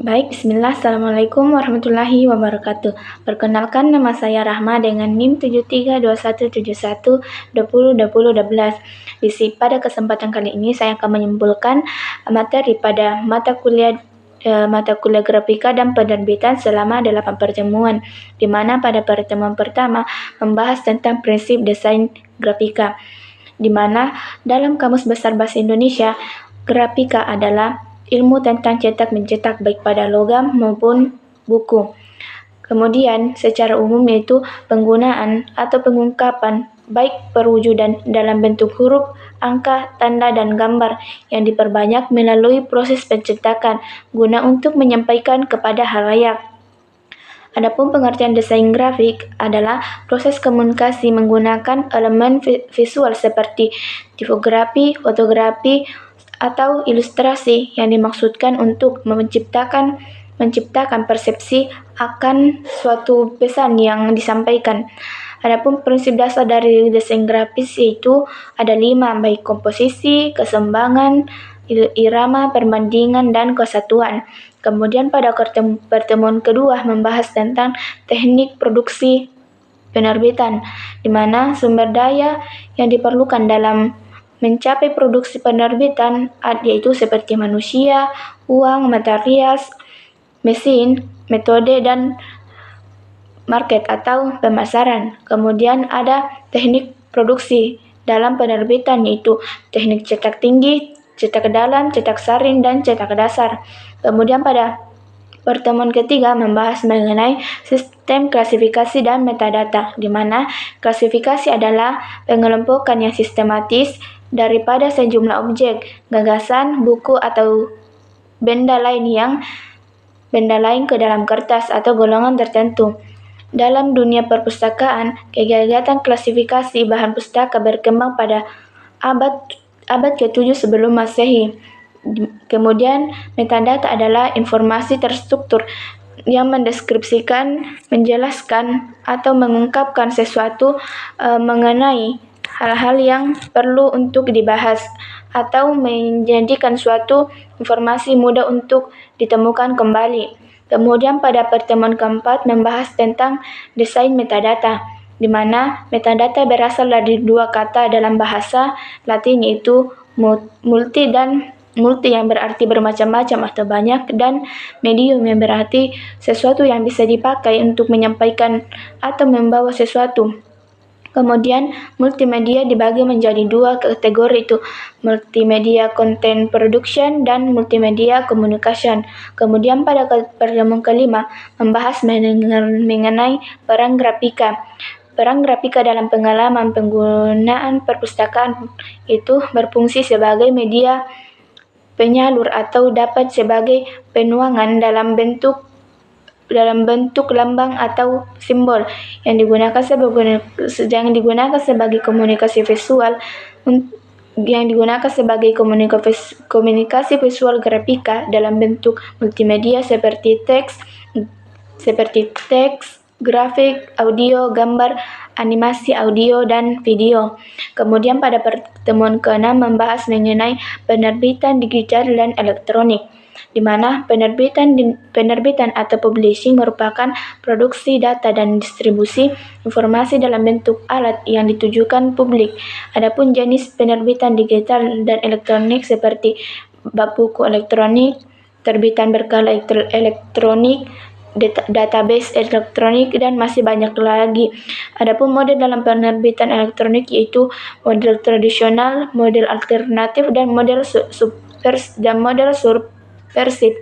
Baik, bismillah. Assalamualaikum warahmatullahi wabarakatuh. Perkenalkan, nama saya Rahma dengan NIM 732171202012. Pada kesempatan kali ini saya akan menyimpulkan materi pada mata kuliah grafika dan penerbitan selama 8 pertemuan, di mana pada pertemuan pertama membahas tentang prinsip desain grafika, di mana dalam Kamus Besar Bahasa Indonesia, grafika adalah ilmu tentang cetak-mencetak baik pada logam maupun buku. Kemudian, secara umum yaitu penggunaan atau pengungkapan baik perwujudan dalam bentuk huruf, angka, tanda, dan gambar yang diperbanyak melalui proses pencetakan guna untuk menyampaikan kepada halayak. Adapun pengertian desain grafik adalah proses komunikasi menggunakan elemen visual seperti tipografi, fotografi, atau ilustrasi yang dimaksudkan untuk menciptakan persepsi akan suatu pesan yang disampaikan. Adapun prinsip dasar dari desain grafis yaitu ada 5, baik komposisi, keseimbangan, irama, perbandingan, dan kesatuan. Kemudian pada pertemuan kedua membahas tentang teknik produksi penerbitan, di mana sumber daya yang diperlukan dalam mencapai produksi penerbitan yaitu seperti manusia, uang, material, mesin, metode, dan market atau pemasaran. Kemudian ada teknik produksi dalam penerbitan yaitu teknik cetak tinggi, cetak dalam, cetak saring, dan cetak dasar. Kemudian pada pertemuan ketiga membahas mengenai sistem klasifikasi dan metadata, di mana klasifikasi adalah pengelompokan yang sistematis daripada sejumlah objek, gagasan, buku, atau benda lain ke dalam kertas atau golongan tertentu. Dalam dunia perpustakaan, kegiatan klasifikasi bahan pustaka berkembang pada abad ke-7 sebelum Masehi. Kemudian metadata adalah informasi terstruktur yang mendeskripsikan, menjelaskan, atau mengungkapkan sesuatu mengenai hal-hal yang perlu untuk dibahas atau menjadikan suatu informasi mudah untuk ditemukan kembali. Kemudian pada pertemuan keempat membahas tentang desain metadata, di mana metadata berasal dari 2 kata dalam bahasa Latin yaitu multi yang berarti bermacam-macam atau banyak, dan medium yang berarti sesuatu yang bisa dipakai untuk menyampaikan atau membawa sesuatu. Kemudian multimedia dibagi menjadi 2 kategori itu multimedia content production dan multimedia communication. Kemudian pada pertemuan kelima membahas mengenai peran grafika. Peran grafika dalam pengalaman penggunaan perpustakaan itu berfungsi sebagai media penyalur atau dapat sebagai penuangan dalam bentuk lambang atau simbol yang digunakan sebagai komunikasi visual grafika dalam bentuk multimedia seperti teks, grafik, audio, gambar, animasi audio, dan video. Kemudian pada pertemuan ke-6 membahas mengenai penerbitan digital dan elektronik, di mana penerbitan atau publishing merupakan produksi data dan distribusi informasi dalam bentuk alat yang ditujukan publik. Adapun jenis penerbitan digital dan elektronik seperti bab buku elektronik, terbitan berkala elektronik, database elektronik, dan masih banyak lagi. Adapun model dalam penerbitan elektronik yaitu model tradisional, model alternatif, dan model subversif.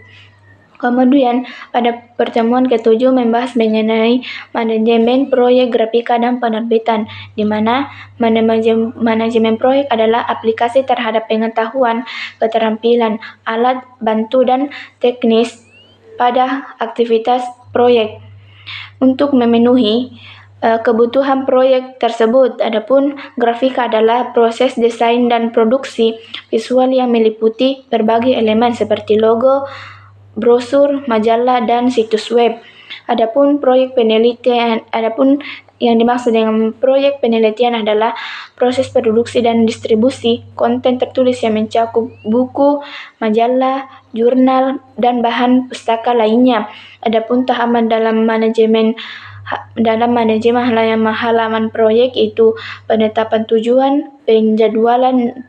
Kemudian pada pertemuan ke-7 membahas mengenai manajemen proyek grafika dan penerbitan, di mana manajemen proyek adalah aplikasi terhadap pengetahuan, keterampilan, alat bantu, dan teknis pada aktivitas proyek untuk memenuhi kebutuhan proyek tersebut. Adapun grafika adalah proses desain dan produksi visual yang meliputi berbagai elemen seperti logo, brosur, majalah, dan situs web. Adapun Yang dimaksud dengan proyek penelitian adalah proses produksi dan distribusi konten tertulis yang mencakup buku, majalah, jurnal, dan bahan pustaka lainnya. Adapun tahapan dalam manajemen halaman proyek itu penetapan tujuan, penjadwalan,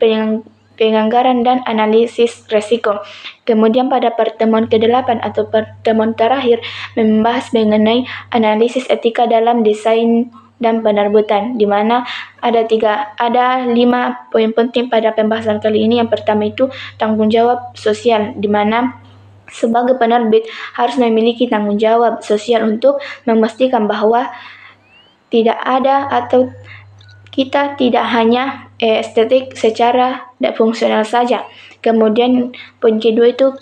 penganggaran, dan analisis resiko. Kemudian pada pertemuan ke-8 atau pertemuan terakhir membahas mengenai analisis etika dalam desain dan penerbitan, di mana ada 5 poin penting pada pembahasan kali ini. Yang pertama itu tanggung jawab sosial, di mana sebagai penerbit harus memiliki tanggung jawab sosial untuk memastikan bahwa tidak ada atau kita tidak hanya estetik secara fungsional saja. Kemudian poin kedua itu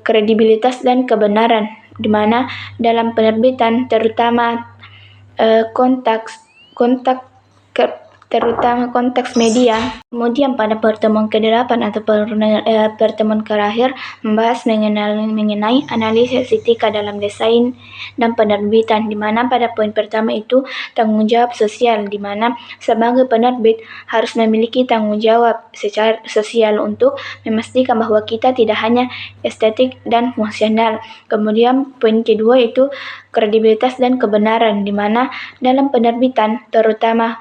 kredibilitas dan kebenaran, di mana dalam penerbitan terutama terutama konteks media. Kemudian pada pertemuan ke-8 atau pertemuan terakhir membahas mengenai analisis etika dalam desain dan penerbitan, di mana pada poin pertama itu tanggung jawab sosial, di mana sebagai penerbit harus memiliki tanggung jawab secara sosial untuk memastikan bahwa kita tidak hanya estetik dan fungsional. Kemudian poin kedua itu kredibilitas dan kebenaran, di mana dalam penerbitan terutama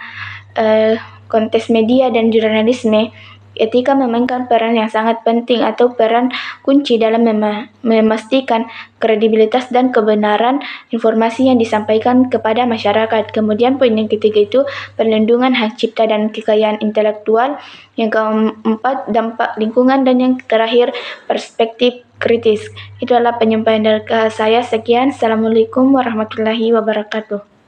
konteks media dan jurnalisme, etika memainkan peran yang sangat penting atau peran kunci dalam memastikan kredibilitas dan kebenaran informasi yang disampaikan kepada masyarakat. Kemudian poin yang ketiga itu perlindungan hak cipta dan kekayaan intelektual. Yang keempat dampak lingkungan, dan yang terakhir perspektif kritis. Itu adalah penyampaian dari saya. Sekian. Assalamualaikum warahmatullahi wabarakatuh.